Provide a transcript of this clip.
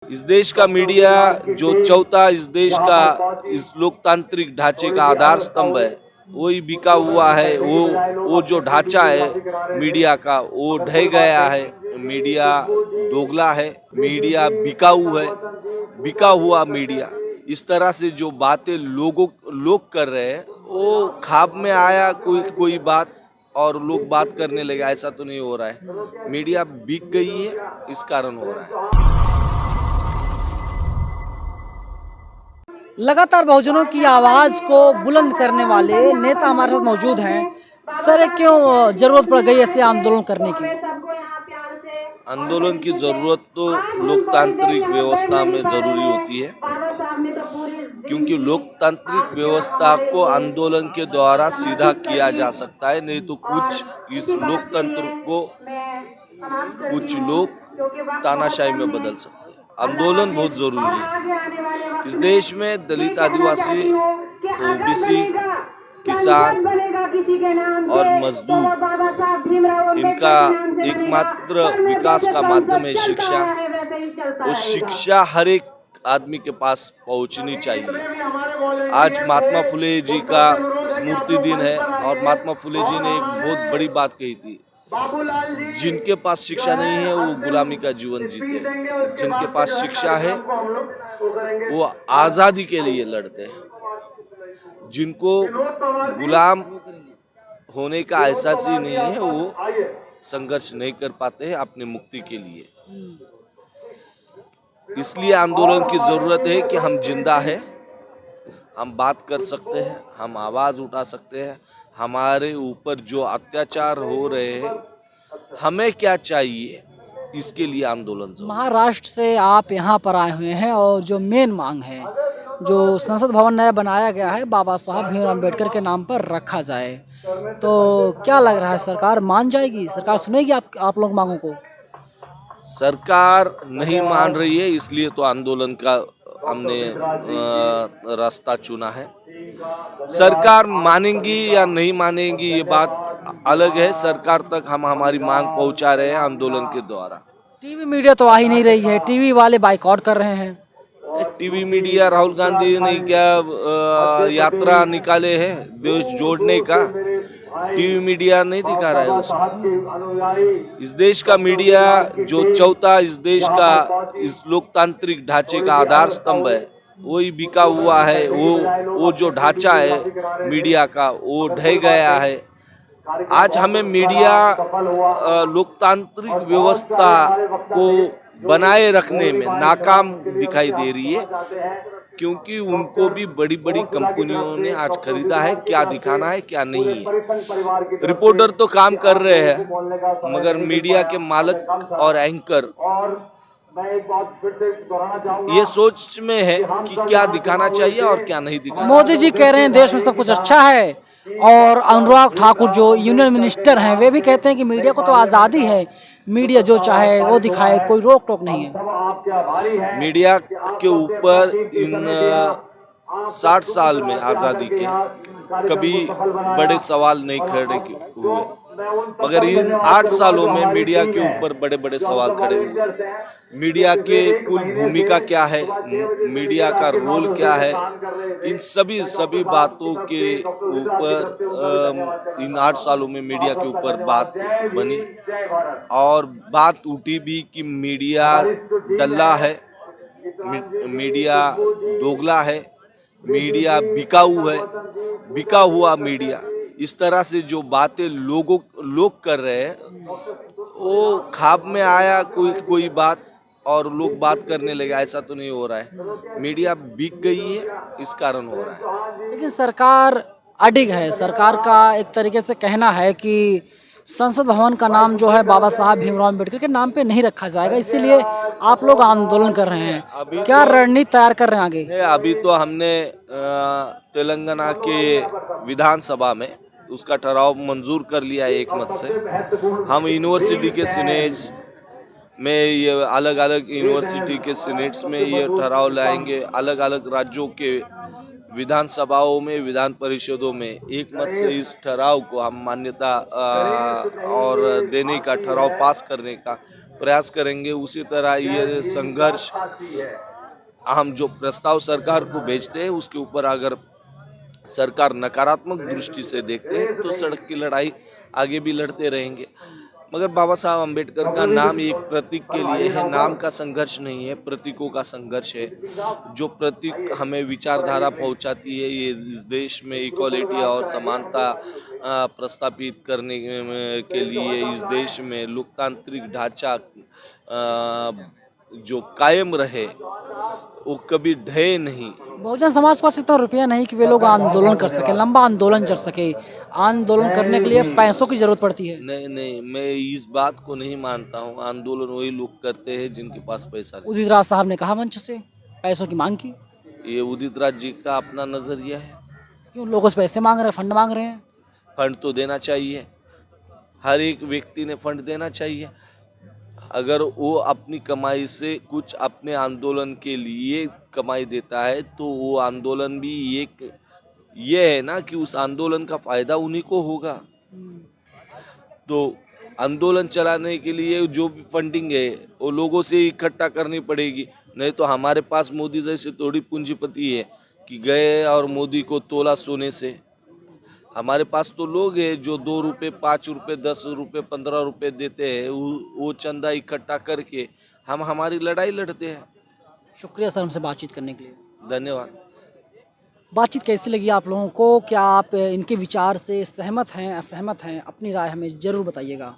इस देश का मीडिया जो चौथा इस देश का इस लोकतांत्रिक ढांचे का आधार स्तंभ है, वही बिका हुआ है। वो जो ढांचा है मीडिया का वो ढह गया है। मीडिया दोगला है, मीडिया बिकाऊ है, बिका हुआ मीडिया। इस तरह से जो बातें लोग कर रहे हैं वो खाब में आया कोई बात और लोग बात करने लगे, ऐसा तो नहीं हो रहा है। मीडिया बिक गई है, इस कारण हो रहा है। लगातार बहुजनों की आवाज को बुलंद करने वाले नेता हमारे साथ मौजूद हैं। सर क्यों जरूरत पड़ गई ऐसे आंदोलन करने की? आंदोलन की जरूरत तो लोकतांत्रिक व्यवस्था में जरूरी होती है, क्योंकि लोकतांत्रिक व्यवस्था को आंदोलन के द्वारा सीधा किया जा सकता है, नहीं तो कुछ इस लोकतंत्र को कुछ लोग तानाशाही में बदल सकते हैं। आंदोलन बहुत जरूरी है। इस देश में दलित, आदिवासी, ओबीसी, किसान और मजदूर, इनका एकमात्र विकास का माध्यम है शिक्षा। उस शिक्षा हर एक आदमी के पास पहुंचनी चाहिए। आज महात्मा फुले जी का स्मृति दिन है और महात्मा फुले जी ने एक बहुत बड़ी बात कही थी, जिनके पास शिक्षा नहीं है वो गुलामी का जीवन जीते हैं, जिनके पास शिक्षा है वो आजादी के लिए लड़ते हैं। जिनको गुलाम होने का एहसास ही नहीं है वो संघर्ष नहीं कर पाते हैं अपनी मुक्ति के लिए। इसलिए आंदोलन की जरूरत है कि हम जिंदा हैं, हम बात कर सकते हैं, हम आवाज उठा सकते हैं। हमारे ऊपर जो अत्याचार हो रहे हैं, हमें क्या चाहिए, इसके लिए आंदोलन जरूरी है। महाराष्ट्र से आप यहाँ पर आए हुए हैं और जो मेन मांग है, जो संसद भवन नया बनाया गया है बाबा साहब भीमराव अम्बेडकर के नाम पर रखा जाए, तो क्या लग रहा है सरकार मान जाएगी? सरकार सुनेगी आप लोग मांगों को? सरकार नहीं मान रही है, इसलिए तो आंदोलन का हमने रास्ता चुना है। सरकार मानेंगी या नहीं मानेंगी ये बात अलग है। सरकार तक हम हमारी मांग पहुंचा रहे हैं आंदोलन के द्वारा। टीवी मीडिया तो आ ही नहीं रही है, टीवी वाले बाइकआउट कर रहे हैं। टीवी मीडिया, राहुल गांधी ने क्या यात्रा निकाले हैं देश जोड़ने का, टीवी मीडिया नहीं दिखा रहा है उसको। इस देश का मीडिया जो चौथा इस देश का इस लोकतांत्रिक ढांचे का आधार स्तंभ है, वही बिका हुआ है। वो जो ढांचा है मीडिया का वो ढह गया है। आज हमें मीडिया लोकतांत्रिक व्यवस्था को बनाए रखने में नाकाम दिखाई दे रही है, क्योंकि उनको भी बड़ी बड़ी कंपनियों ने आज खरीदा है। क्या दिखाना है क्या नहीं है, रिपोर्टर तो काम कर रहे हैं, मगर मीडिया के मालिक और एंकर ये सोच में है कि क्या दिखाना चाहिए और क्या नहीं दिखाना। मोदी जी कह रहे हैं देश में सब कुछ अच्छा है, और अनुराग ठाकुर जो यूनियन मिनिस्टर हैं वे भी कहते हैं कि मीडिया को तो आज़ादी है, मीडिया जो चाहे वो दिखाए, कोई रोक टोक नहीं है। मीडिया के ऊपर इन 60 साल में आज़ादी के कभी बड़े सवाल नहीं खड़े हुए, मगर इन 8 सालों में मीडिया के ऊपर बड़े बड़े सवाल खड़े हुए। मीडिया के कुल भूमिका क्या है, मीडिया का रोल क्या है, इन सभी बातों के ऊपर इन 8 सालों में मीडिया के ऊपर बात बनी और बात उठी भी कि मीडिया डल्ला है, मीडिया दोगला है, मीडिया बिकाऊ है, बिका हुआ मीडिया। इस तरह से जो बातें लोग कर रहे हैं वो खाब में आया कोई बात और लोग बात करने लगे, ऐसा तो नहीं हो रहा है। मीडिया बिक गई है, इस कारण हो रहा है। लेकिन सरकार अडिग है। सरकार का एक तरीके से कहना है कि संसद भवन का नाम जो है बाबा साहब भीमराव अम्बेडकर के नाम पे नहीं रखा जाएगा, इसीलिए आप लोग आंदोलन कर रहे हैं। क्या रणनीति तैयार कर रहे हैं आगे? अभी तो हमने तेलंगाना के विधानसभा में उसका ठहराव मंजूर कर लिया है एक मत से। हम यूनिवर्सिटी के सीनेट्स में ये अलग अलग यूनिवर्सिटी के सीनेट्स में ये ठहराव लाएंगे। अलग अलग राज्यों के विधानसभाओं में, विधान परिषदों में एक मत से इस ठहराव को हम मान्यता और देने का, ठहराव पास करने का प्रयास करेंगे। उसी तरह ये संघर्ष हम जो प्रस्ताव सरकार को भेजते हैं उसके ऊपर अगर सरकार नकारात्मक दृष्टि से देखते हैं तो सड़क की लड़ाई आगे भी लड़ते रहेंगे। मगर बाबा साहब अम्बेडकर का नाम एक प्रतीक के लिए है, नाम का संघर्ष नहीं है, प्रतीकों का संघर्ष है। जो प्रतीक हमें विचारधारा पहुंचाती है, ये इस देश में इक्वालिटी और समानता प्रस्थापित करने के लिए, इस देश में लोकतांत्रिक ढांचा जो कायम रहे, वो कभी ढहे नहीं। बहुजन समाज के पास इतना रुपया नहीं कि वे लोग आंदोलन कर सके, लंबा आंदोलन चल सके। आंदोलन करने के लिए पैसों की जरूरत पड़ती है। नहीं नहीं, मैं इस बात को नहीं मानता हूँ। आंदोलन वही लोग करते हैं जिनके पास पैसा नहीं। उदित राज साहब ने कहा मंच से पैसों की मांग की। ये उदित राज जी का अपना नजरिया है। क्यों लोगों से पैसे मांग रहे हैं, फंड मांग रहे हैं? फंड तो देना चाहिए, हर एक व्यक्ति ने फंड देना चाहिए। अगर वो अपनी कमाई से कुछ अपने आंदोलन के लिए कमाई देता है तो वो आंदोलन भी एक ये है ना कि उस आंदोलन का फायदा उन्हीं को होगा। तो आंदोलन चलाने के लिए जो भी फंडिंग है वो लोगों से इकट्ठा करनी पड़ेगी। नहीं तो हमारे पास मोदी जैसे थोड़ी पूंजीपति है कि गए और मोदी को तोला सोने से। हमारे पास तो लोग हैं जो 2 रुपये, 5 रुपये, 10 रुपये, 15 रुपये देते हैं। वो चंदा इकट्ठा करके हम हमारी लड़ाई लड़ते हैं। शुक्रिया सर हमसे बातचीत करने के लिए। धन्यवाद। बातचीत कैसी लगी आप लोगों को? क्या आप इनके विचार से सहमत हैं, असहमत हैं? अपनी राय हमें ज़रूर बताइएगा।